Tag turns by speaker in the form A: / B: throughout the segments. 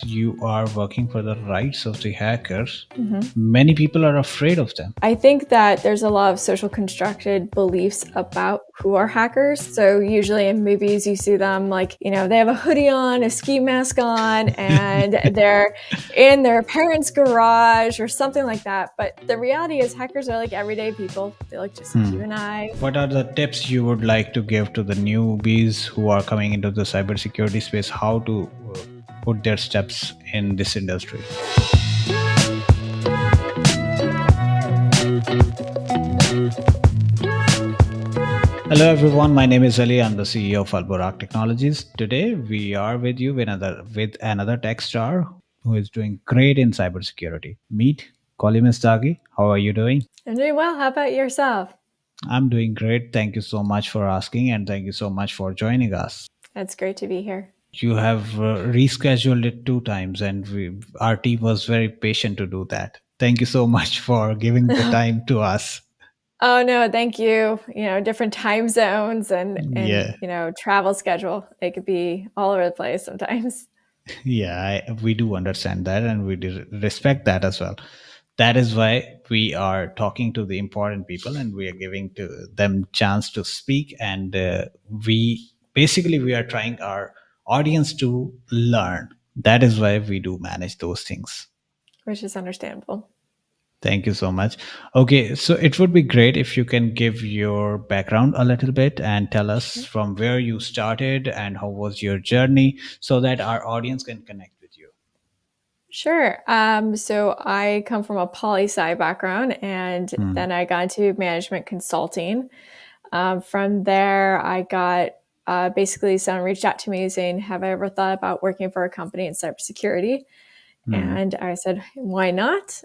A: you are working for the rights of the hackers.
B: Mhm.
A: Many people are afraid of them.
B: I think that there's a lot of social constructed beliefs about who are hackers. So usually in movies, you see them like, they have a hoodie on, a ski mask on, and they're in their parents' garage or something like that. But the reality is hackers are like everyday people. They look just like you and I.
A: What are the tips you would like to give to the newbies who are coming into the cybersecurity space? How to put their steps in this industry? Hello everyone, my name is Ali. I'm the CEO of Al-Burraq Technologies. Today we are with you with another tech star who is doing great in cybersecurity. Meet Chloé Messdaghi. How are you doing?
B: I'm doing well. How about yourself?
A: I'm doing great. Thank you so much for asking and thank you so much for joining us.
B: It's great to be here.
A: You have rescheduled it 2 times and our team was very patient to do that. Thank you so much for giving the time to us.
B: Oh no, thank you. Different time zones and
A: Yeah.
B: travel schedule. It could be all over the place sometimes.
A: Yeah, we do understand that and we do respect that as well. That is why we are talking to the important people and we are giving to them chance to speak, and we are trying our audience to learn. That is why we do manage those things.
B: Which is understandable.
A: Thank you so much. Okay, so it would be great if you can give your background a little bit and tell us from where you started and how was your journey so that our audience can connect with you.
B: Sure. So I come from a poli-sci background, and then I got into management consulting. From there, I got basically someone reached out to me saying, "Have I ever thought about working for a company in cybersecurity?" And I said, "Why not?"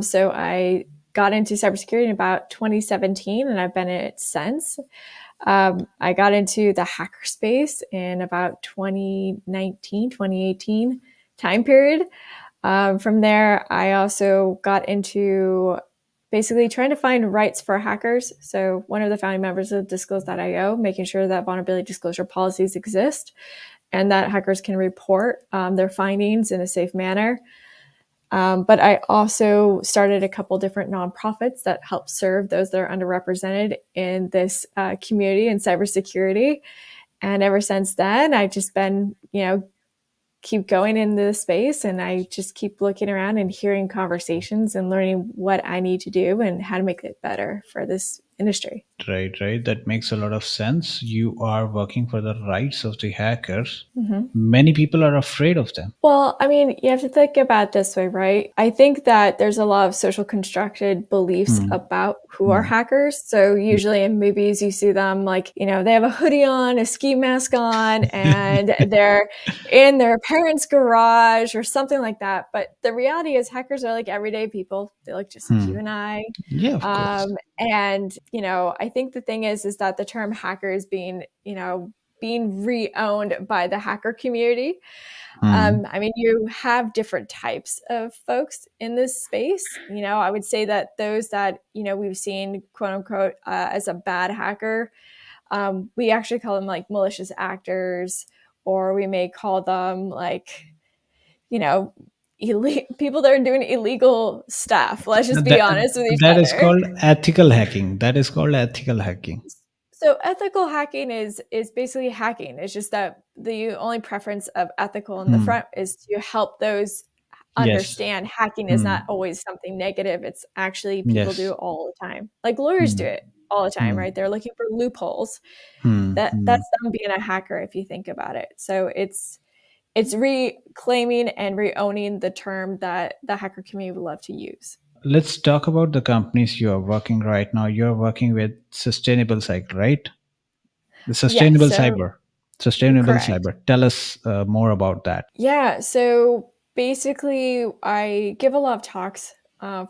B: So I got into cybersecurity in about 2017, and I've been in it since. I got into the hacker space in about 2019, 2018 time period. From there, I also got into basically trying to find rights for hackers. So one of the founding members of Disclose.io, making sure that vulnerability disclosure policies exist and that hackers can report their findings in a safe manner. But I also started a couple different nonprofits that help serve those that are underrepresented in this community in cybersecurity. And ever since then, I've just been, keep going into the space, and I just keep looking around and hearing conversations and learning what I need to do and how to make it better for this industry.
A: Right. That makes a lot of sense. You are working for the rights of the hackers.
B: Mm-hmm.
A: Many people are afraid of them.
B: Well, I mean, you have to think about it this way, right? I think that there's a lot of social constructed beliefs about who are hackers. So usually in movies, you see them like, they have a hoodie on, a ski mask on, and they're in their parents' garage or something like that. But the reality is hackers are like everyday people. They look just like you and I.
A: Yeah, of course.
B: And, I think the thing is that the term hacker is being re-owned by the hacker community. I mean, you have different types of folks in this space. I would say that those that, we've seen, quote unquote, as a bad hacker, we actually call them like malicious actors, or we may call them like, people that are doing illegal stuff. Let's just be
A: That,
B: honest with each
A: that is
B: other.
A: called ethical hacking. That is called ethical hacking.
B: So ethical hacking is basically hacking. It's just that the only preference of ethical in the front is to help those
A: Yes.
B: understand hacking is not always something negative. It's actually people do
A: Yes.
B: it all the time. Like lawyers do it all the time, right? They're looking for loopholes. That's them being a hacker if you think about it. So it's reclaiming and re-owning the term that the hacker community would love to use.
A: Let's talk about the companies you are working right now. You're working with Sustainable Cycle, right? The
B: Yes,
A: Sustainable
B: so
A: Cyber. Sustainable
B: correct.
A: Cyber. Tell us more about that.
B: Yeah, so basically, I give a lot of talks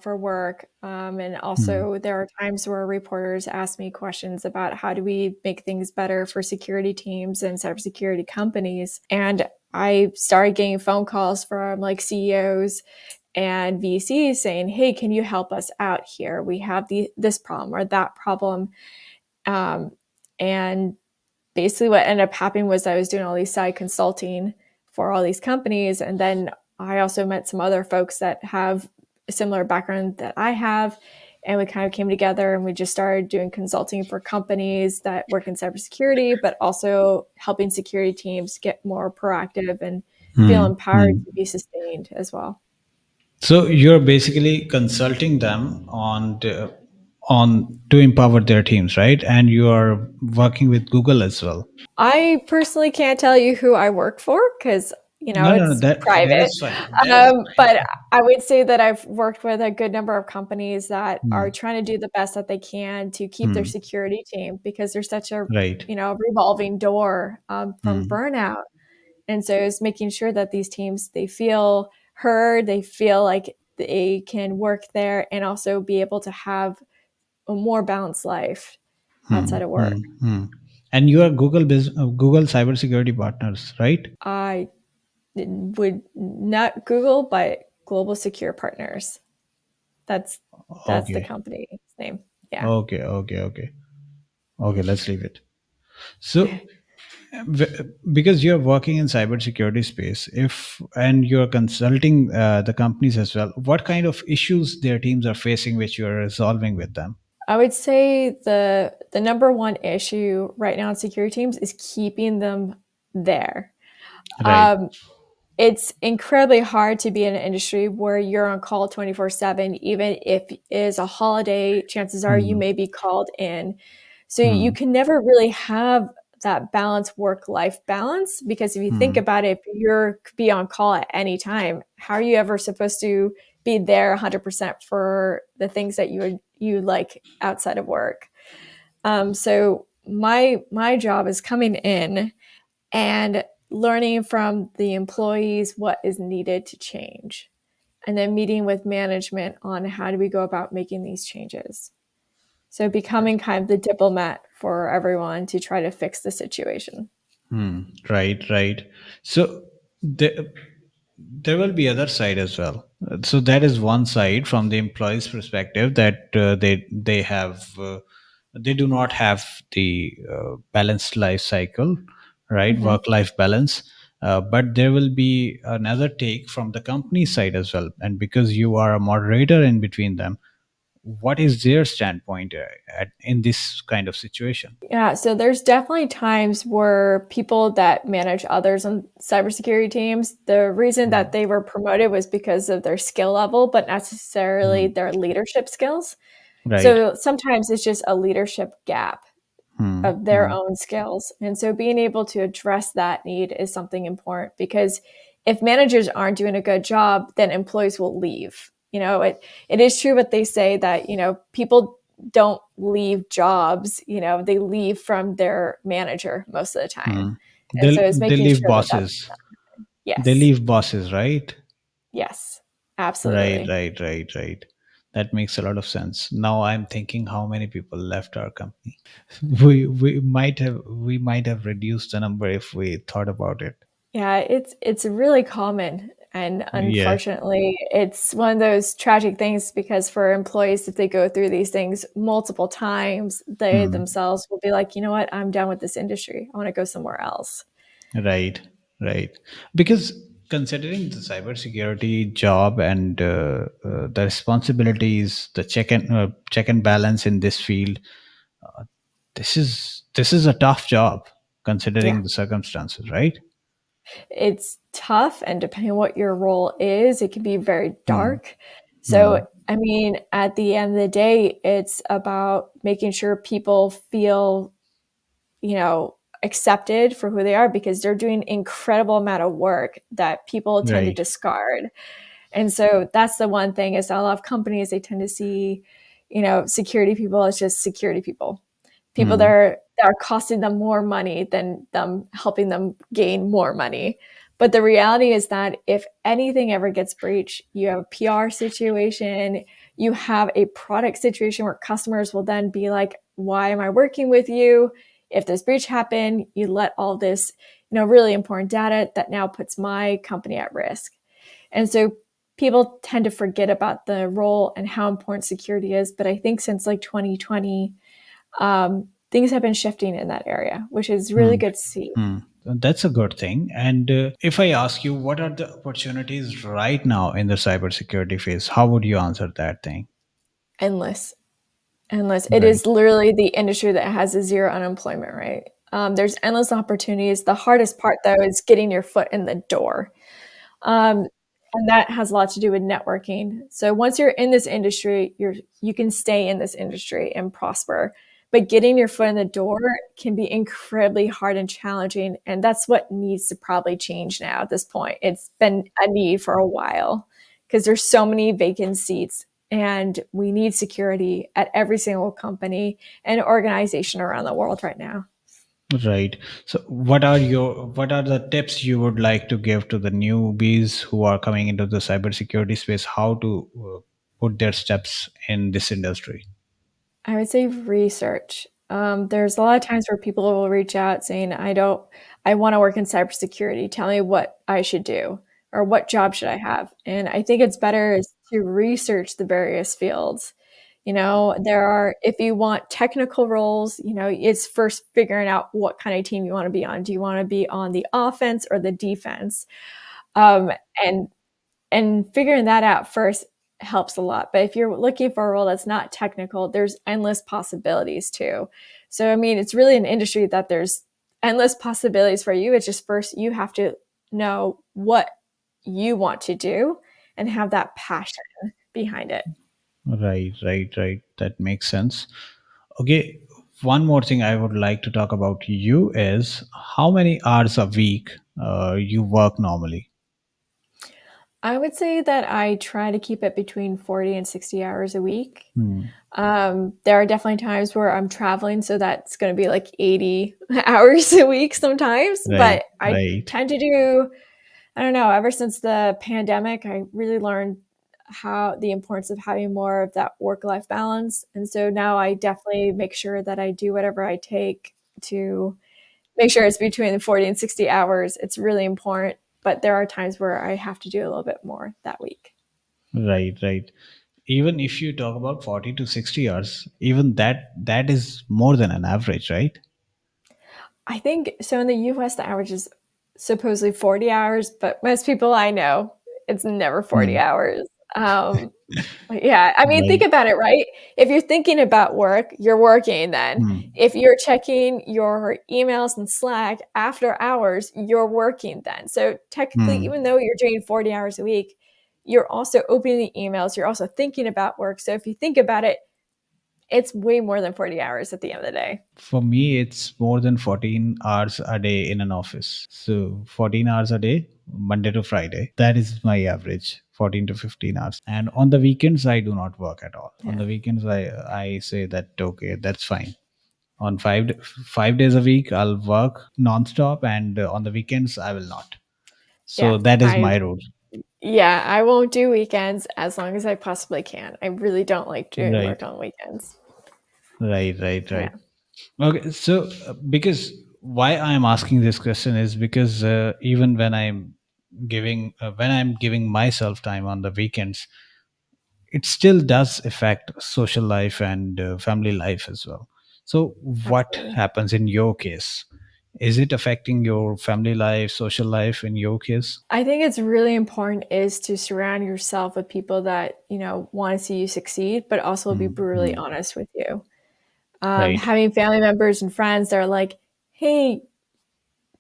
B: for work, and also there are times where reporters ask me questions about how do we make things better for security teams and cybersecurity companies. And I started getting phone calls from like CEOs and VCs saying, "Hey, can you help us out here? We have this problem or that problem." Um, and basically what ended up happening was I was doing all these side consulting for all these companies. And then I also met some other folks that have a similar background that I have. And we kind of came together and we just started doing consulting for companies that work in cybersecurity, but also helping security teams get more proactive and feel
A: Hmm.
B: empowered
A: Hmm.
B: to be sustained as well.
A: So you're basically consulting them on to empower their teams, right? And you are working with Google as well.
B: I personally can't tell you who I work for because,
A: No, no, no.
B: it's
A: That
B: private.
A: is fine. That is fine.
B: But I would say that I've worked with a good number of companies that are
A: Hmm.
B: trying to do the best that they can to keep their
A: Hmm.
B: security team because there's such a,
A: Right.
B: revolving door from
A: Hmm.
B: burnout. And so it's making sure that these teams, they feel heard, they feel like they can work there and also be able to have a more balanced life
A: Hmm.
B: outside of work.
A: Hmm. Hmm. And you are Google cybersecurity partners, right?
B: I would not Google, but Global Secure Partners. That's that's the
A: Okay.
B: company's name. Yeah.
A: Okay. Okay. Okay. Okay. Let's leave it. So because you're working in cybersecurity space, if and you're consulting the companies as well, what kind of issues their teams are facing which you're resolving with them?
B: I would say the number one issue right now in security teams is keeping them there.
A: Right.
B: Um, it's incredibly hard to be in an industry where you're on call 24/7. Even if it is a holiday, chances are you
A: Hmm.
B: may be called in. So you
A: Hmm.
B: can never really have that balance, work-life balance, because if you think
A: Hmm.
B: about it, if you're could be on call at any time, how are you ever supposed to be there 100% for the things that you like outside of work? So my job is coming in and learning from the employees what is needed to change, and then meeting with management on how do we go about making these changes. So becoming kind of the diplomat for everyone to try to fix the situation.
A: Hmm. Right. Right. So there will be other side as well. So that is one side from the employee's perspective, that they do not have the balanced life cycle, right?
B: Mhm.
A: Work life balance. But there will be another take from the company side as well, and because you are a moderator in between them, what is their standpoint in this kind of situation?
B: Yeah, so there's definitely times where people that manage others on cybersecurity teams, the reason that
A: Hmm.
B: they were promoted was because of their skill level, but not necessarily
A: Hmm.
B: their leadership skills.
A: Right.
B: So sometimes it's just a leadership gap
A: Hmm.
B: of their
A: Hmm.
B: own skills. And so being able to address that need is something important, because if managers aren't doing a good job, then employees will leave. It is true what they say that, people don't leave jobs, they leave from their manager most of the time.
A: Hmm.
B: And so it's
A: They
B: making
A: leave
B: sure that that's
A: bosses. They
B: yes.
A: leave bosses, right?
B: Yes.
A: Right,
B: Absolutely.
A: right, right, right. That makes a lot of sense. Now I'm thinking how many people left our company. We might have reduced the number if we thought about it.
B: Yeah, it's really common, and
A: Yeah.
B: unfortunately, it's one of those tragic things, because for employees, if they go through these things multiple times, they
A: Hmm.
B: themselves will be like, "You know what? I'm done with this industry. I want to go somewhere else."
A: Right, right. Because considering the cybersecurity job and the responsibilities, the check and balance in this field, this is a tough job
B: Yeah.
A: considering the circumstances, right?
B: It's tough, and depending on what your role is, it can be very
A: Hmm.
B: dark. So,
A: Hmm.
B: I mean, at the end of the day, it's about making sure people feel, accepted for who they are, because they're doing incredible amount of work that people tend to
A: Right.
B: discard. And so that's the one thing, is a lot of companies, they tend to see, security people as just security people. People that
A: Hmm.
B: are costing them more money than them helping them gain more money. But the reality is that if anything ever gets breached, you have a PR situation, you have a product situation where customers will then be like, why am I working with you? If this breach happened, you let all this, really important data that now puts my company at risk. And so people tend to forget about the role and how important security is. But I think since like 2020, things have been shifting in that area, which is really
A: Hmm.
B: good to see.
A: Hmm. That's a good thing. And if I ask you, what are the opportunities right now in the cybersecurity phase? How would you answer that thing?
B: Endless. Endless. It
A: Right.
B: is literally the industry that has a zero unemployment rate. There's endless opportunities. The hardest part, though, is getting your foot in the door. Um, and that has a lot to do with networking. So once you're in this industry, you can stay in this industry and prosper. But getting your foot in the door can be incredibly hard and challenging. And that's what needs to probably change now at this point. It's been a need for a while because there's so many vacant seats and we need security at every single company and organization around the world right now.
A: Right. So what are the tips you would like to give to the newbies who are coming into the cybersecurity space? How to put their steps in this industry?
B: I would say research. There's a lot of times where people will reach out saying, I want to work in cybersecurity. Tell me what I should do or what job should I have? And I think it's better is to research the various fields. If you want technical roles, it's first figuring out what kind of team you want to be on. Do you want to be on the offense or the defense? Um, and and figuring that out first helps a lot. But if you're looking for a role that's not technical, there's endless possibilities too. So, I mean, it's really an industry that there's endless possibilities for you. It's just first you have to know what you want to do and have that passion behind it.
A: Right, right, right. That makes sense. Okay, one more thing I would like to talk about you is how many hours a week you work normally.
B: I would say that I try to keep it between 40 and 60 hours a week.
A: Hmm.
B: There are definitely times where I'm traveling, so that's going to be like 80 hours a week sometimes.
A: Right,
B: But I
A: right.
B: tend to do, I don't know, ever since the pandemic, I really learned how the importance of having more of that work life balance. And so now I definitely make sure that I do whatever I take to make sure it's between the 40 and 60 hours. It's really important. But there are times where I have to do a little bit more that week.
A: Right, right. Even if you talk about 40 to 60 hours, even that is more than an average, right?
B: I think so. In the US, the average is supposedly 40 hours, but most people I know, it's never 40
A: Hmm.
B: hours. Yeah, I mean, think
A: Right.
B: about it, right? If you're thinking about work, you're working then.
A: Hmm.
B: If you're checking your emails and Slack after hours, you're working then. So technically,
A: Hmm.
B: even though you're doing 40 hours a week, you're also opening the emails, you're also thinking about work. So if you think about it, it's way more than 40 hours at the end of the day.
A: For me, it's more than 14 hours a day in an office. So 14 hours a day, Monday to Friday. That is my average, 14 to 15 hours. And on the weekends, I do not work at all. On
B: Yeah.
A: the weekends, I say that, okay, that's fine. On 5 days a week, I'll work nonstop. And on the weekends, I will not.
B: Yeah.
A: So that is
B: I
A: my rule.
B: Yeah, I won't do weekends as long as I possibly can. I really don't like doing
A: Right,
B: work on weekends.
A: right, right,
B: Yeah.
A: right. Okay, so because why I am asking this question is because even when I'm giving myself time on the weekends, it still does affect social life and family life as well. So what
B: Absolutely.
A: happens in your case? Is it affecting your family life, social life in your case?
B: I think it's really important is to surround yourself with people that, want to see you succeed, but also will be
A: Hmm.
B: brutally
A: Hmm.
B: honest with you.
A: Right.
B: Having family members and friends that are like, hey,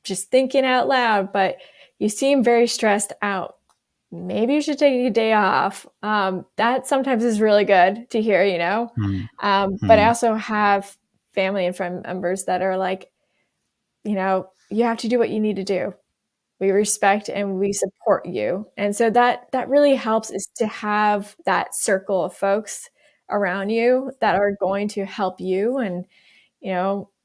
B: just thinking out loud, but you seem very stressed out. Maybe you should take a day off. That sometimes is really good to hear.
A: Hmm.
B: But I
A: Hmm.
B: also have family and friend members that are like, you have to do what you need to do. We respect and we support you. And so that really helps is to have that circle of folks around you that are going to help you. And,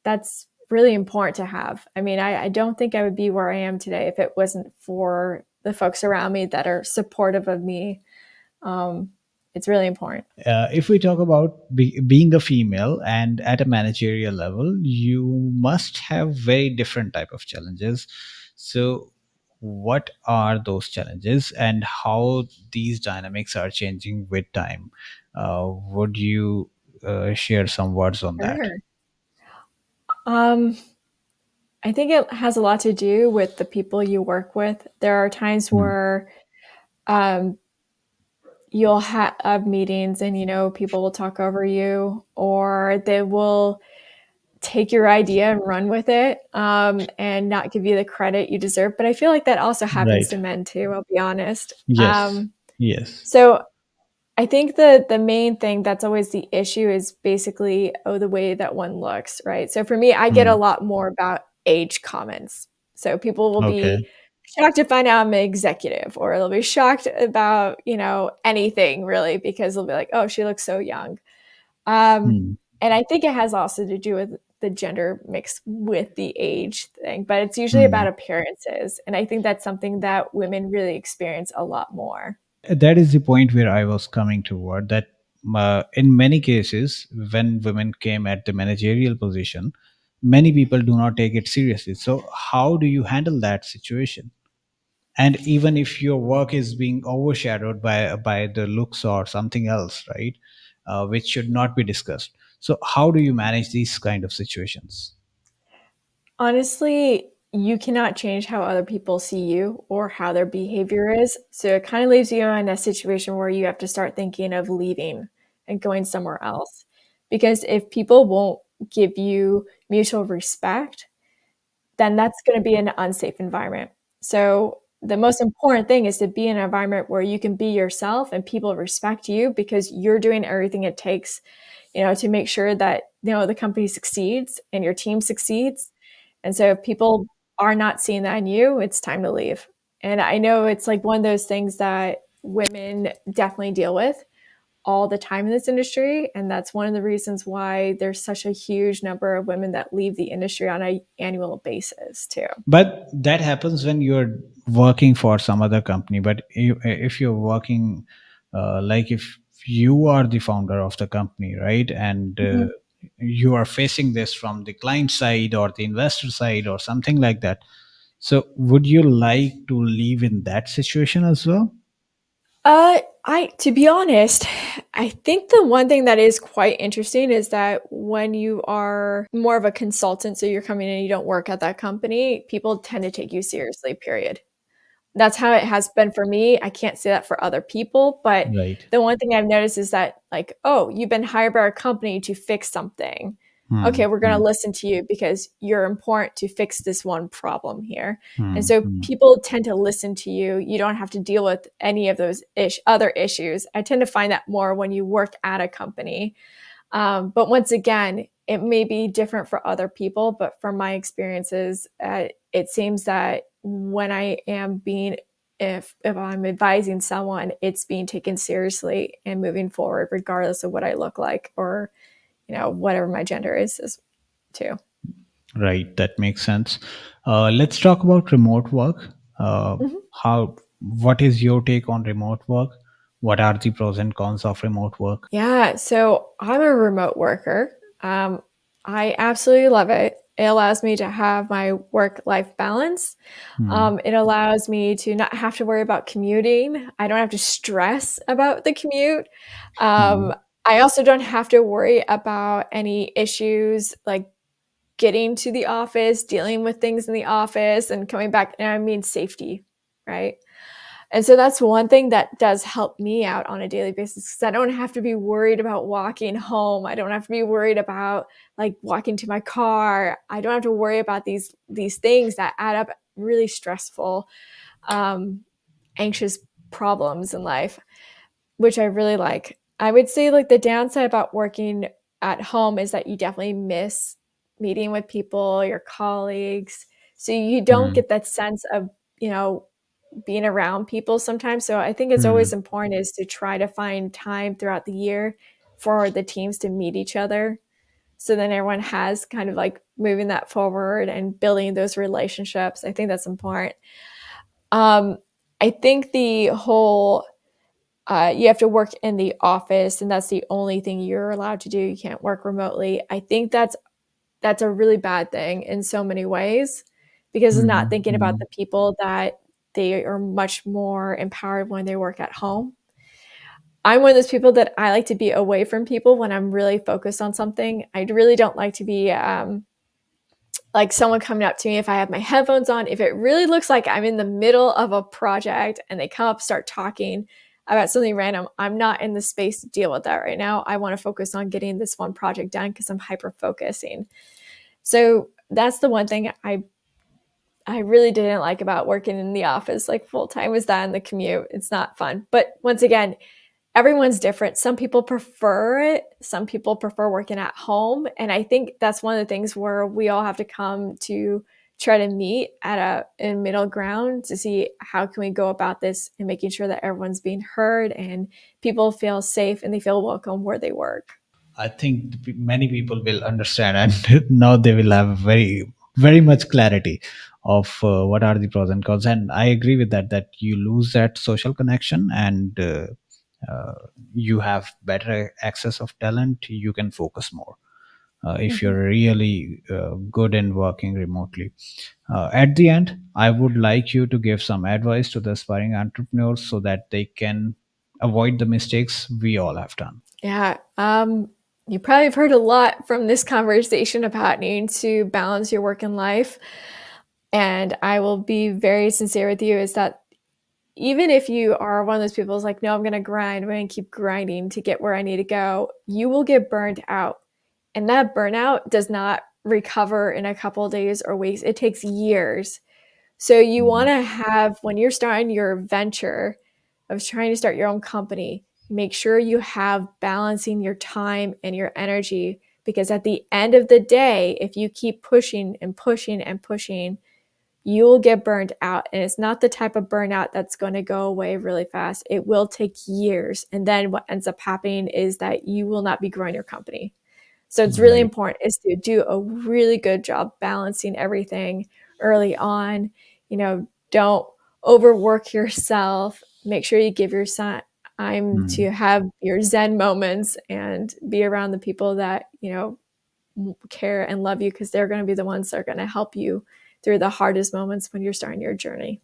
B: that's really important to have. I mean, I don't think I would be where I am today if it wasn't for the folks around me that are supportive of me. Um, it's really important.
A: If we talk about being a female and at a managerial level, you must have very different type of challenges. So what are those challenges and how these dynamics are changing with time? Would you share some words on that?
B: Sure. Um, I think it has a lot to do with the people you work with. There are times
A: Hmm.
B: where um, you'll have meetings and, people will talk over you, or they will take your idea and run with it, and not give you the credit you deserve. But I feel like that also happens
A: Right.
B: to men too, I'll be honest.
A: Yes. Yes.
B: So I think the main thing that's always the issue is basically, the way that one looks, right? So for me, I get a
A: Hmm.
B: lot more about age comments. So people will
A: Okay.
B: be shocked to find out I'm an executive, or they'll be shocked about, anything really, because they'll be like, "Oh, she looks so young." Um,
A: Hmm.
B: and I think it has also to do with the gender mix with the age thing, but it's usually
A: Hmm.
B: about appearances. And I think that's something that women really experience a lot more.
A: That is the point where I was coming toward, that in many cases, when women came at the managerial position, many people do not take it seriously. So, how do you handle that situation? And even if your work is being overshadowed by the looks or something else, right, which should not be discussed. So, how do you manage these kind of situations?
B: Honestly, you cannot change how other people see you or how their behavior is. So it kind of leaves you in a situation where you have to start thinking of leaving and going somewhere else. Because if people won't give you mutual respect, then that's going to be an unsafe environment. So the most important thing is to be in an environment where you can be yourself and people respect you because you're doing everything it takes, to make sure that, the company succeeds and your team succeeds. And so if people are not seeing that in you, it's time to leave. And I know it's like one of those things that women definitely deal with all the time in this industry. And that's one of the reasons why there's such a huge number of women that leave the industry on an annual basis, too.
A: But that happens when you're working for some other company. But if you're working, like if you are the founder of the company, right, and
B: Mhm.
A: you are facing this from the client side or the investor side or something like that, so would you like to leave in that situation as well?
B: To be honest, I think the one thing that is quite interesting is that when you are more of a consultant, so you're coming in and you don't work at that company, people tend to take you seriously, period. That's how it has been for me. I can't say that for other people, but
A: Right.
B: the one thing I've noticed is that, like, "Oh, you've been hired by our company to fix something. Okay,
A: Hmm.
B: we're gonna
A: Hmm.
B: listen to you because you're important to fix this one problem here." And
A: Hmm.
B: so
A: Hmm.
B: people tend to listen to you. You don't have to deal with any of those other issues. I tend to find that more when you work at a company. But once again, it may be different for other people, but from my experiences, it seems that when I am being, if I'm advising someone, it's being taken seriously and moving forward, regardless of what I look like, or whatever my gender is too.
A: Right, that makes sense. Let's talk about remote work.
B: Mhm.
A: How? What is your take on remote work? What are the pros and cons of remote work?
B: Yeah, so I'm a remote worker. I absolutely love it. It allows me to have my work life balance.
A: Hmm.
B: It allows me to not have to worry about commuting. I don't have to stress about the commute.
A: Hmm.
B: Um, I also don't have to worry about any issues like getting to the office, dealing with things in the office, and coming back. And I mean safety, right? And so that's one thing that does help me out on a daily basis, because I don't have to be worried about walking home. I don't have to be worried about like walking to my car. I don't have to worry about these things that add up really stressful, um, anxious problems in life, which I really like. I would say like the downside about working at home is that you definitely miss meeting with people, your colleagues. So you don't
A: Hmm.
B: get that sense of, you know, being around people sometimes. So I think it's
A: Hmm.
B: always important is to try to find time throughout the year for the teams to meet each other. So then everyone has kind of like moving that forward and building those relationships. I think that's important. Um, I think the whole you have to work in the office and that's the only thing you're allowed to do. You can't work remotely. I think that's a really bad thing in so many ways, because it's not
A: Hmm.
B: thinking about
A: Hmm.
B: the people that they are much more empowered when they work at home. I'm one of those people that I like to be away from people when I'm really focused on something. I really don't like to be like someone coming up to me if I have my headphones on, if it really looks like I'm in the middle of a project and they come up, start talking about something random, I'm not in the space to deal with that right now. I want to focus on getting this one project done because I'm hyper focusing. So that's the one thing I really didn't like about working in the office like full time was that in the commute. It's not fun. But once again, everyone's different. Some people prefer it. Some people prefer working at home. And I think that's one of the things where we all have to come to try to meet at a middle ground to see how can we go about this and making sure that everyone's being heard and people feel safe and they feel welcome where they work.
A: I think many people will understand, and now they will have very, very much clarity of what are the pros and cons. And I agree with that. That you lose that social connection, and uh, you have better access of talent. You can focus more if
B: Mhm.
A: you're really good in working remotely. At the end, I would like you to give some advice to the aspiring entrepreneurs so that they can avoid the mistakes we all have done.
B: Yeah. You probably have heard a lot from this conversation about needing to balance your work and life. And I will be very sincere with you is that even if you are one of those people who's like, no, I'm going to grind, I'm going to keep grinding to get where I need to go, you will get burned out. And that burnout does not recover in a couple of days or weeks. It takes years. So you want
A: Mhm.
B: to have, when you're starting your venture of trying to start your own company, make sure you have balancing your time and your energy. Because at the end of the day, if you keep pushing and pushing and pushing, you will get burned out. And it's not the type of burnout that's going to go away really fast. It will take years. And then what ends up happening is that you will not be growing your company. So it's really
A: Right.
B: important is to do a really good job balancing everything early on. Don't overwork yourself. Make sure you give your time to
A: Mm.
B: have your zen moments and be around the people that, care and love you because they're going to be the ones that are going to help you through the hardest moments when you're starting your journey.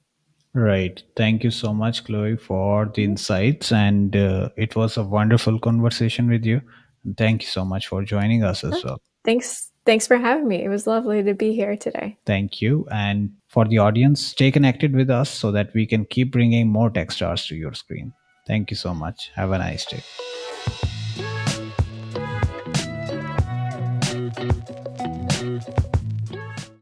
A: Right. Thank you so much, Chloe, for the
B: Mhm.
A: insights. And it was a wonderful conversation with you. And thank you so much for joining us as
B: Oh,
A: well.
B: thanks for having me. It was lovely to be here today.
A: Thank you. And for the audience, stay connected with us so that we can keep bringing more tech stars to your screen. Thank you so much. Have a nice day.